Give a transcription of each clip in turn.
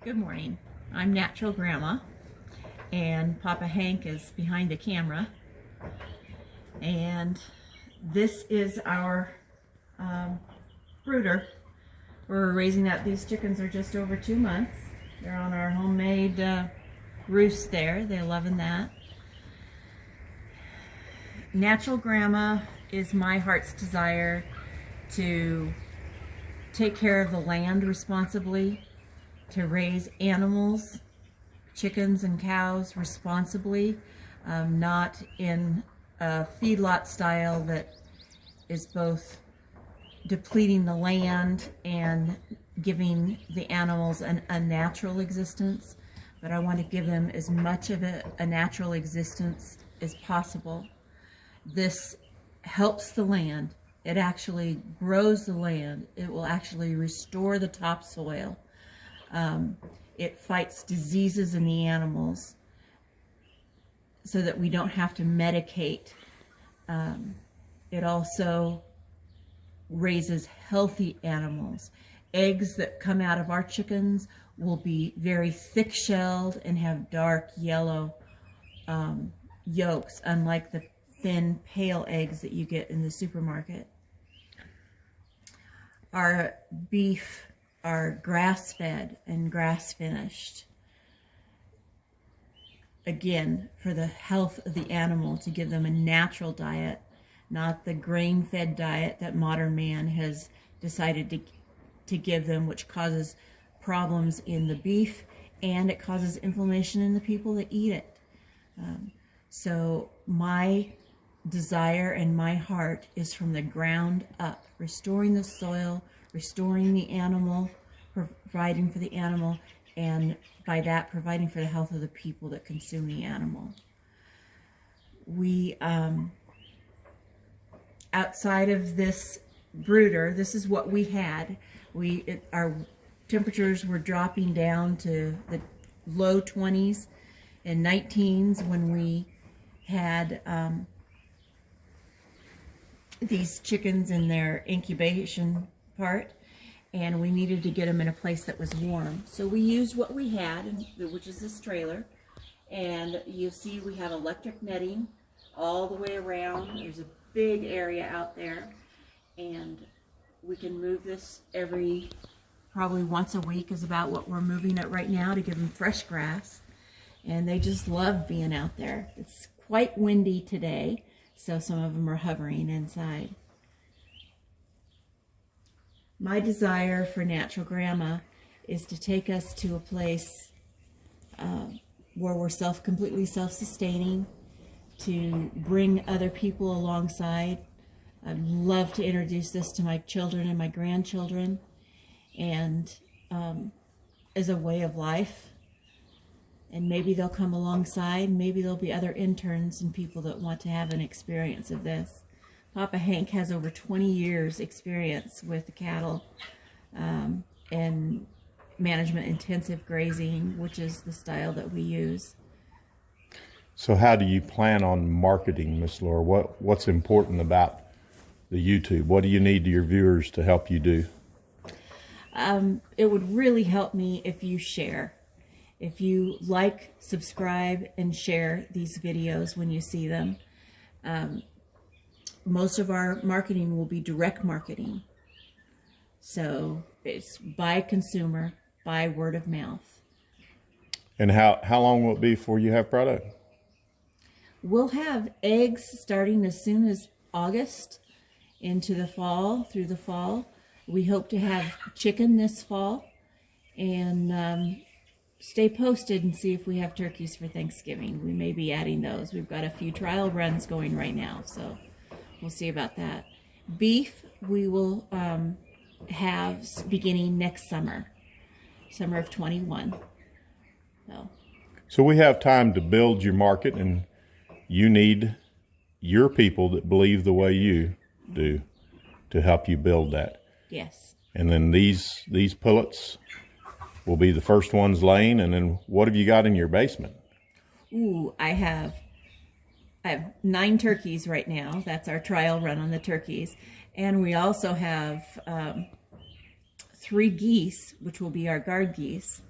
Good morning. I'm Natural Grandma, and Papa Hank is behind the camera. And this is our brooder. We're raising up. These chickens are just over 2 months. They're on our homemade roost there. They're loving that. Natural Grandma is my heart's desire to take care of the land responsibly, to raise animals, chickens and cows responsibly, not in a feedlot style that is both depleting the land and giving the animals an unnatural existence, but I want to give them as much of a natural existence as possible. This helps the land. It actually grows the land. It will actually restore the topsoil. It fights diseases in the animals so that we don't have to medicate. It also raises healthy animals. Eggs that come out of our chickens will be very thick-shelled and have dark yellow yolks, unlike the thin, pale eggs that you get in the supermarket. Our beef are grass-fed and grass-finished. Again, for the health of the animal, to give them a natural diet, not the grain-fed diet that modern man has decided to give them, which causes problems in the beef and it causes inflammation in the people that eat it. So my desire and my heart is from the ground up, restoring the soil, restoring the animal, providing for the animal, and by that providing for the health of the people that consume the animal. We outside of this brooder, this is what we had. Our temperatures were dropping down to the low 20s and 19s when we had these chickens in their incubation part, and we needed to get them in a place that was warm. So we used what we had, which is this trailer, and you see we have electric netting all the way around. There's a big area out there, and we can move this probably once a week is about what we're moving it right now, to give them fresh grass, and they just love being out there. It's quite windy today, so some of them are hovering inside. My desire for Natural Grandma is to take us to a place where we're completely self-sustaining, to bring other people alongside. I'd love to introduce this to my children and my grandchildren, and as a way of life. And maybe they'll come alongside. Maybe there'll be other interns and people that want to have an experience of this. Papa Hank has over 20 years experience with the cattle and management intensive grazing, which is the style that we use. So how do you plan on marketing, Miss Laura? What's important about the YouTube? What do you need your viewers to help you do? It would really help me if you share. If you like, subscribe, and share these videos when you see them. Most of our marketing will be direct marketing. So it's by consumer, by word of mouth. And how long will it be before you have product? We'll have eggs starting as soon as August into the fall, through the fall. We hope to have chicken this fall, and stay posted and see if we have turkeys for Thanksgiving. We may be adding those. We've got a few trial runs going right now, so we'll see about that. Beef we will have beginning next summer of 21. So we have time to build your market, and you need your people that believe the way you do to help you build that. Yes. And then these pullets will be the first ones laying. And then what have you got in your basement? Ooh, I have 9 turkeys right now. That's our trial run on the turkeys. And we also have 3 geese, which will be our guard geese.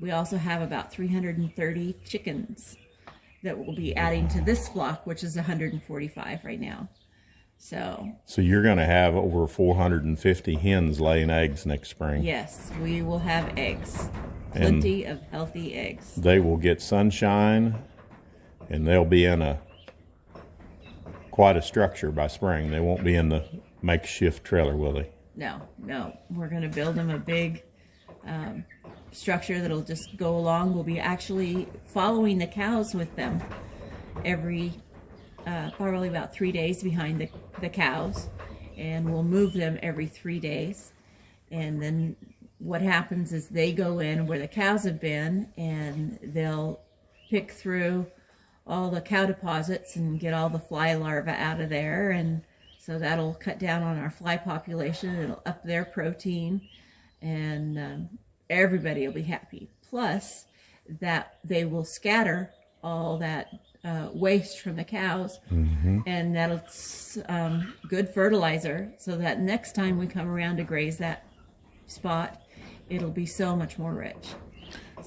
We also have about 330 chickens that we'll be adding to this flock, which is 145 right now. So you're going to have over 450 hens laying eggs next spring. yes, we will have eggs. Plenty of healthy eggs. They will get sunshine, and they'll be in quite a structure by spring. They won't be in the makeshift trailer, will they? No, we're going to build them a big structure that'll just go along. We'll be actually following the cows with them every probably about 3 days behind the cows, and we'll move them every 3 days. And then what happens is they go in where the cows have been, and they'll pick through all the cow deposits and get all the fly larvae out of there, and so that'll cut down on our fly population. It'll up their protein, and everybody will be happy. Plus, that they will scatter all that waste from the cows, and that's good fertilizer, so that next time we come around to graze that spot, it'll be so much more rich.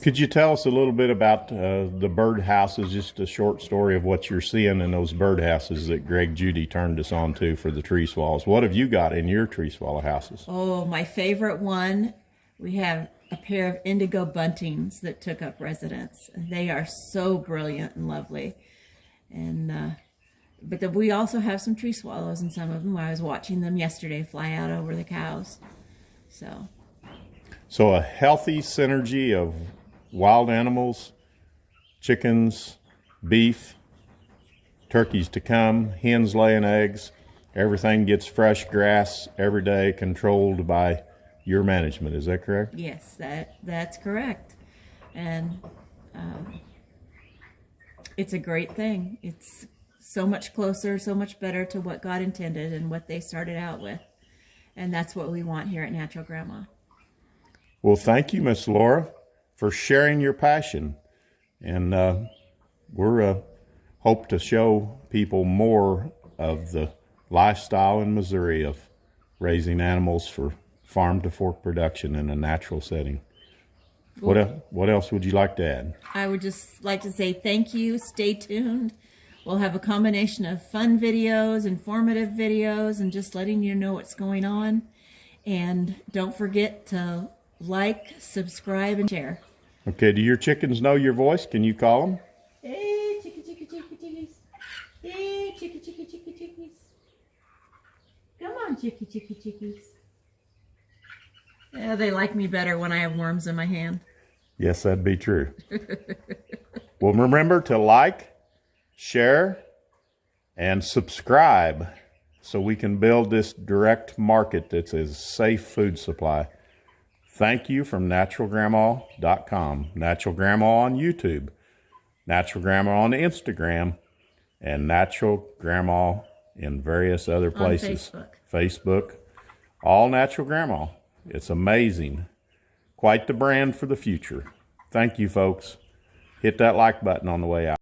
Could you tell us a little bit about the bird houses, just a short story of what you're seeing in those bird houses that Greg Judy turned us on to for the tree swallows? What have you got in your tree swallow houses? Oh, my favorite one, we have a pair of indigo buntings that took up residence. They are so brilliant and lovely. And but we also have some tree swallows in some of them. I was watching them yesterday fly out over the cows. So a healthy synergy of wild animals, chickens, beef, turkeys to come, hens laying eggs. Everything gets fresh grass every day, controlled by your management. Is that correct? Yes, that's correct. And it's a great thing. It's so much closer, so much better to what God intended and what they started out with. And that's what we want here at Natural Grandma. Well, thank you, Miss Laura, for sharing your passion. And we're hope to show people more of the lifestyle in Missouri of raising animals for farm to fork production in a natural setting. What else would you like to add? I would just like to say thank you. Stay tuned. We'll have a combination of fun videos, informative videos, and just letting you know what's going on. And don't forget to like, subscribe, and share. Okay, do your chickens know your voice? Can you call them? Hey, chickies. Hey, chickies. Come on, chickies. Yeah, they like me better when I have worms in my hand. Yes, that'd be true. Well, remember to like, share, and subscribe so we can build this direct market that's a safe food supply. Thank you from naturalgrandma.com, Natural Grandma on YouTube, Natural Grandma on Instagram, and Natural Grandma in various other places. On Facebook, all Natural Grandma. It's amazing. Quite the brand for the future. Thank you, folks. Hit that like button on the way out.